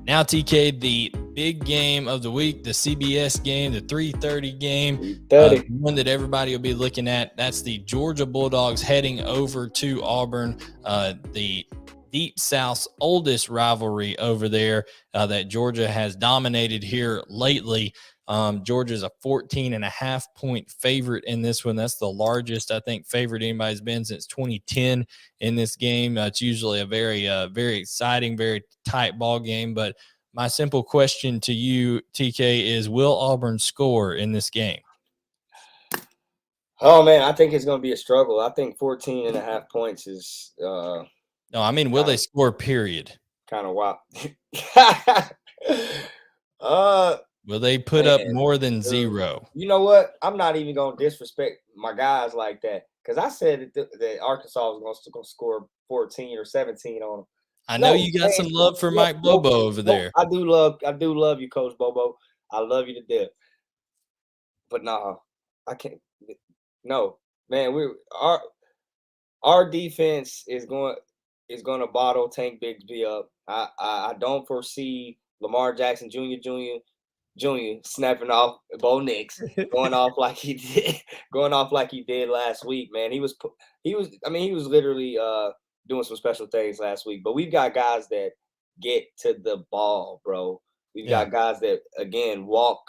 Now, TK, the big game of the week, the CBS game, the 3:30 game, the one that everybody will be looking at. That's the Georgia Bulldogs heading over to Auburn, the Deep South's oldest rivalry over there that Georgia has dominated here lately. Georgia's a 14.5-point favorite in this one. That's the largest, I think, favorite anybody's been since 2010 in this game. It's usually a very, very exciting, very tight ball game. But my simple question to you, TK, is will Auburn score in this game? Oh, man, I think it's going to be a struggle. I think 14.5 points is no, I mean, will they score, period? Kind of wild. Will they put up more than 0? You know what? I'm not even going to disrespect my guys like that because I said that Arkansas was going to score 14 or 17 on them. I know you got some love for Mike Bobo over there. I do love you, Coach Bobo. I love you to death. But no, I can't. No, man, our defense is going to bottle Tank Bigsby up. I don't foresee Lamar Jackson Jr. snapping off Bo Nix, going off like he did last week. Man, he was literally doing some special things last week. But we've got guys that get to the ball, bro. We've got guys that again walk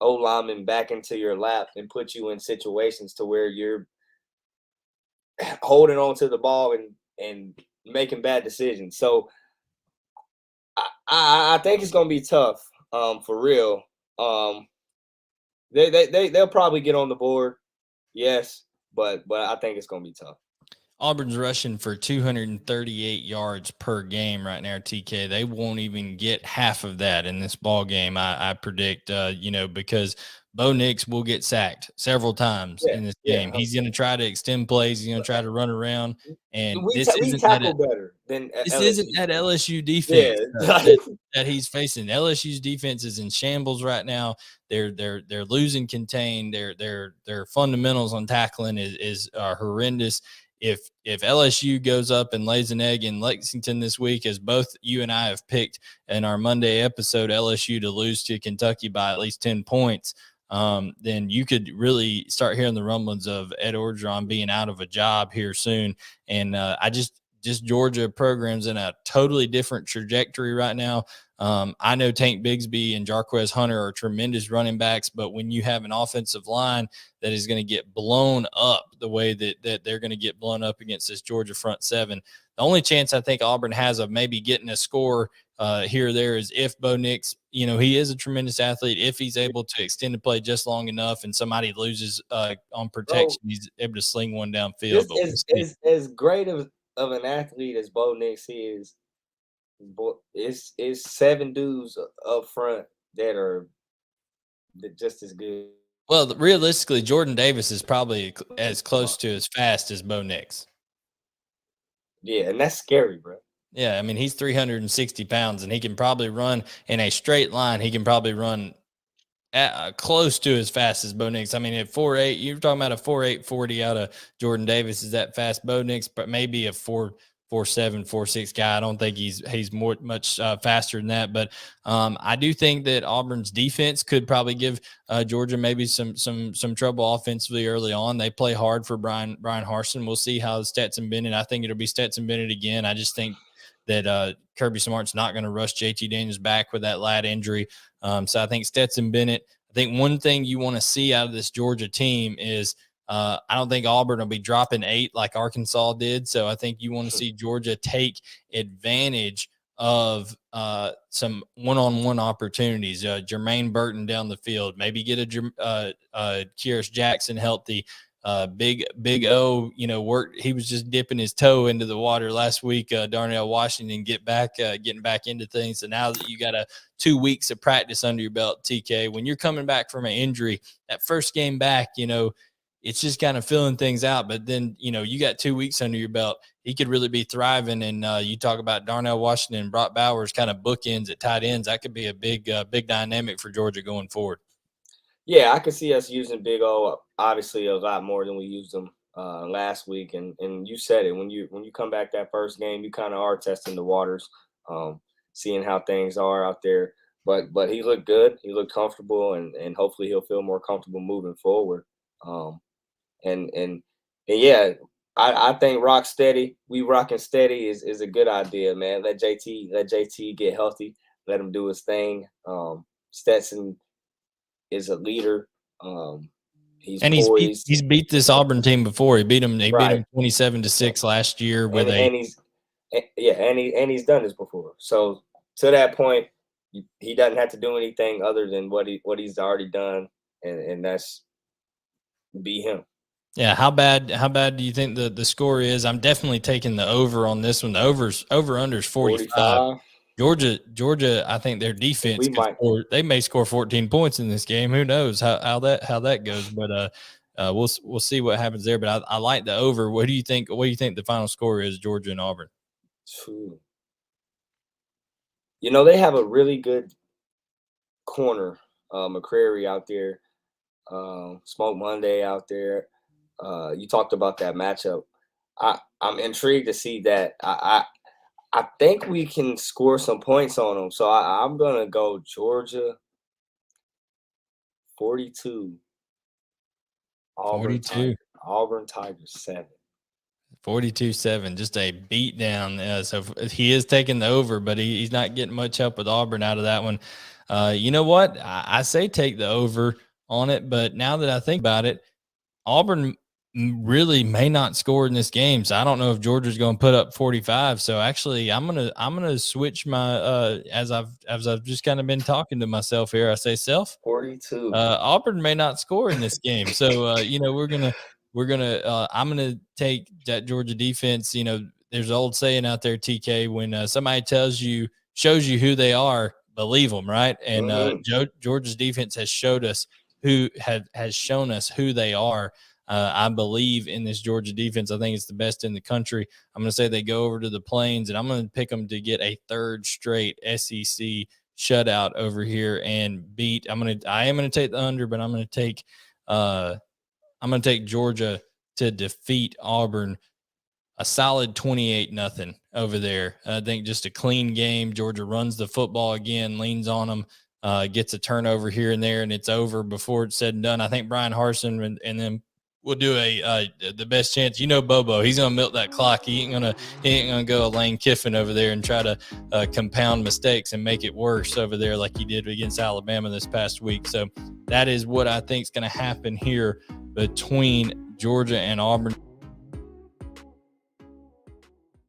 O-linemen back into your lap and put you in situations to where you're holding on to the ball and making bad decisions. So I think it's gonna be tough, for real. They'll probably get on the board, yes, but I think it's gonna be tough. Auburn's rushing for 238 yards per game right now, TK. They won't even get half of that in this ball game, I predict, because Bo Nix will get sacked several times in this game. He's going to try to extend plays. He's going to try to run around. And we tackle better than this LSU. Isn't that LSU defense that he's facing. LSU's defense is in shambles right now. They're losing contain. Their fundamentals on tackling is horrendous. If LSU goes up and lays an egg in Lexington this week, as both you and I have picked in our Monday episode, LSU to lose to Kentucky by at least 10 points, then you could really start hearing the rumblings of Ed Orgeron being out of a job here soon. And just Georgia programs in a totally different trajectory right now. I know Tank Bigsby and Jarquez Hunter are tremendous running backs, but when you have an offensive line that is going to get blown up the way that they're going to get blown up against this Georgia front seven, the only chance I think Auburn has of maybe getting a score here or there is if Bo Nix, he is a tremendous athlete. If he's able to extend the play just long enough and somebody loses on protection, he's able to sling one downfield. As great of an athlete as Bo Nix is, it's 7 dudes up front that are just as good. Well, realistically, Jordan Davis is probably as close to as fast as Bo Nix. Yeah, and that's scary, bro. Yeah, I mean, he's 360 pounds, and he can probably run in a straight line. He can probably run close to as fast as Bo Nix. I mean, at 4.8, you're talking about a 4.8 40 out of Jordan Davis. Is that fast? Bo Nix, but maybe a 4.7, 4.6 guy. I don't think he's much faster than that. But I do think that Auburn's defense could probably give Georgia maybe some trouble offensively early on. They play hard for Brian Harsin. We'll see how Stetson Bennett. I think it'll be Stetson Bennett again. I just think that Kirby Smart's not going to rush JT Daniels back with that lat injury. So I think Stetson Bennett. I think one thing you want to see out of this Georgia team is I don't think Auburn will be dropping 8 like Arkansas did. So I think you want to see Georgia take advantage of some one-on-one opportunities. Jermaine Burton down the field, maybe get a Kyrus Jackson healthy. Big O, work. He was just dipping his toe into the water last week. Darnell Washington getting back into things. So now that you got 2 weeks of practice under your belt, TK, when you're coming back from an injury, that first game back, it's just kind of filling things out. But then, you got 2 weeks under your belt. He could really be thriving. And you talk about Darnell Washington and Brock Bowers kind of bookends at tight ends. That could be a big dynamic for Georgia going forward. Yeah, I could see us using Big O obviously a lot more than we used him last week. And you said it, when you come back that first game, you kind of are testing the waters. seeing how things are out there. But he looked good. He looked comfortable, and hopefully he'll feel more comfortable moving forward. And yeah, I think rock steady. We rocking steady is a good idea, man. Let JT get healthy. Let him do his thing. Stetson is a leader. He's poised. He's beat this Auburn team before. He beat them 27-6 last year and he's done this before. So to that point, he doesn't have to do anything other than what he's already done, and that's be him. Yeah, how bad do you think the score is? I'm definitely taking the over on this one. The over under is 45. Georgia, I think their defense they may score 14 points in this game. Who knows how that goes? But we'll see what happens there. But I like the over. What do you think? What do you think the final score is? Georgia and Auburn. You know, they have a really good corner, McCrary out there, Smoke Monday out there. You talked about that matchup. I'm intrigued to see that. I think we can score some points on them. So I'm gonna go Georgia 42. Auburn Tigers 7. 42-7, just a beat down. So he is taking the over, but he's not getting much help with Auburn out of that one. You know what? I say take the over on it, but now that I think about it, Auburn really may not score in this game. So I don't know if Georgia's going to put up 45. So actually I'm going to switch my as I've just kind of been talking to myself here. I say 42. Auburn may not score in this game. So you know, I'm going to take that Georgia defense. You know, there's an old saying out there, TK, when somebody shows you who they are, believe them, right? And Georgia's defense has shown us who they are. I believe in this Georgia defense. I think it's the best in the country. I'm going to say they go over to the Plains, and I'm going to pick them to get a third straight SEC shutout over here and beat. I am going to take the under, but I'm going to take Georgia to defeat Auburn. A solid 28-0 over there. I think just a clean game. Georgia runs the football again, leans on them, gets a turnover here and there, and it's over before it's said and done. I think Brian Harsin and then we'll do the best chance. You know, Bobo, he's gonna milk that clock. He ain't gonna go a Lane Kiffin over there and try to compound mistakes and make it worse over there like he did against Alabama this past week. So that is what I think is gonna happen here between Georgia and Auburn.